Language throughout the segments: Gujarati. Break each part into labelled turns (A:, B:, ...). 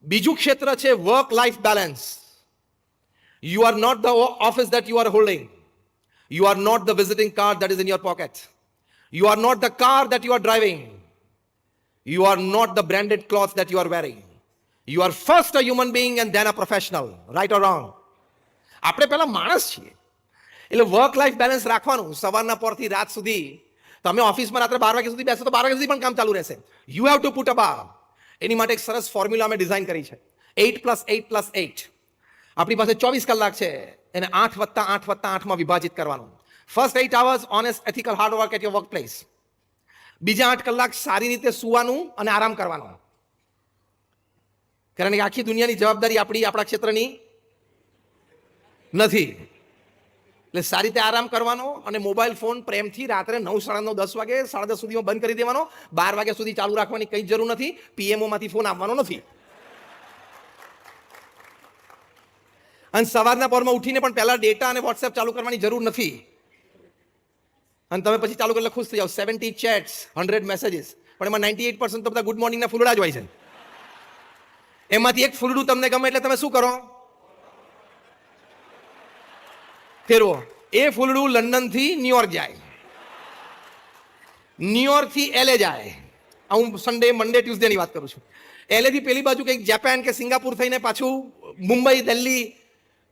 A: બીજું ક્ષેત્ર છે work life balance. You are not the office that you are holding. You are not the visiting card that is in your pocket. You are not the car that you are driving. You are not the branded clothes that you are wearing. You are first a human being and then a professional. Right or wrong? આપણે પહેલા માણસ છીએ, એટલે વર્ક લાઈફ બેલેન્સ રાખવાનું. સવારના પોરથી રાત સુધી તમે ઓફિસમાં રાત્રે 12 વાગ્યા સુધી બેસો તો 12 વાગ્યા સુધી પણ કામ ચાલુ રહેશે. You have to put a bar. એની માટે એક સરસ ફોર્મ્યુલા અમે ડિઝાઇન કરી છે. 8+8+8. આપણી પાસે 24 કલાક છે, એને 8+8+8માં વિભાજિત કરવાનું. First 8 hours honest ethical hard work at your workplace. બીજા 8 કલાક સારી રીતે સૂવાનું અને આરામ કરવાનો. કારણ કે આખી દુનિયાની જવાબદારી આપણા ક્ષેત્રની નથી. એટલે સારી રીતે આરામ કરવાનો અને મોબાઈલ ફોન પ્રેમથી રાત્રે 9, 9:30, 10 વાગે 10:30 સુધીમાં બંધ કરી દેવાનો. 12 વાગ્યા સુધી ચાલુ રાખવાની કંઈ જરૂર નથી. પીએમઓમાંથી ફોન આવવાનો નથી. અને સવારના પોરમાં ઉઠીને પણ પહેલા ડેટા અને વોટ્સએપ ચાલુ કરવાની જરૂર નથી. અને તમે પછી ચાલુ કરી ખુશ થઈ જાઓ. 70 ચેટ્સ, 100 મેસેજીસ, પણ એમાં 98% તો બધા ગુડ મોર્નિંગના ફૂલડા જ હોય છે. એમાંથી એક ફૂલડું તમને ગમે એટલે તમે શું કરો? ફેરવો. એ ફૂલડું લંડનથી ન્યુયોર્ક જાય, ન્યુયોર્કથી એલએ જાય. હું સન્ડે, મંડે, ટ્યુઝડેની વાત કરું છું. એલએથી પેલી બાજુ કંઈક જાપાન કે સિંગાપુર થઈને પાછું મુંબઈ, દિલ્હી,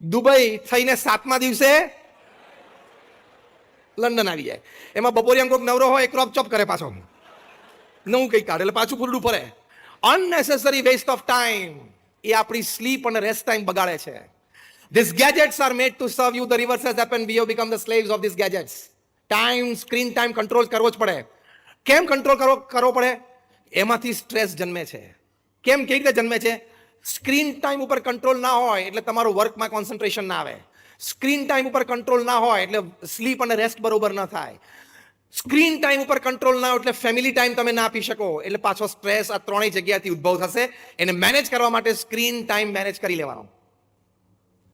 A: દુબઈ થઈને 7મા દિવસે લંડન આવી જાય. એમાં બપોરિયા કોઈક નવરો હોય, ક્રોપ ચોપ કરે, પાછો નવું કંઈક કાઢે, એટલે પાછું ફૂલડું ફરે. Unnecessary waste of time. એ આપણી સ્લીપ અને રેસ્ટ ટાઈમ બગાડે છે. These gadgets are made to serve you. The reverse has happened. We have become the slaves of these gadgets. Time, screen time control કરવો જ પડે. કેમ કંટ્રોલ કરવો પડે? એમાંથી સ્ટ્રેસ જન્મે છે. કેમ, કેવી રીતે જન્મે છે? સ્ક્રીન ટાઈમ ઉપર કંટ્રોલ ના હોય એટલે તમારું વર્કમાં કોન્સન્ટ્રેશન ના આવે. સ્ક્રીન ટાઈમ ઉપર કંટ્રોલ ના હોય એટલે સ્લીપ અને રેસ્ટ બરોબર ના થાય. સ્ક્રીન ટાઈમ ઉપર કંટ્રોલ ના હોય એટલે ફેમિલી ટાઈમ તમે ના આપી શકો, એટલે પાછો સ્ટ્રેસ આ ત્રણેય જગ્યાથી ઉદ્ભવ થશે. એને મેનેજ કરવા માટે સ્ક્રીન ટાઈમ મેનેજ કરી લેવાનો.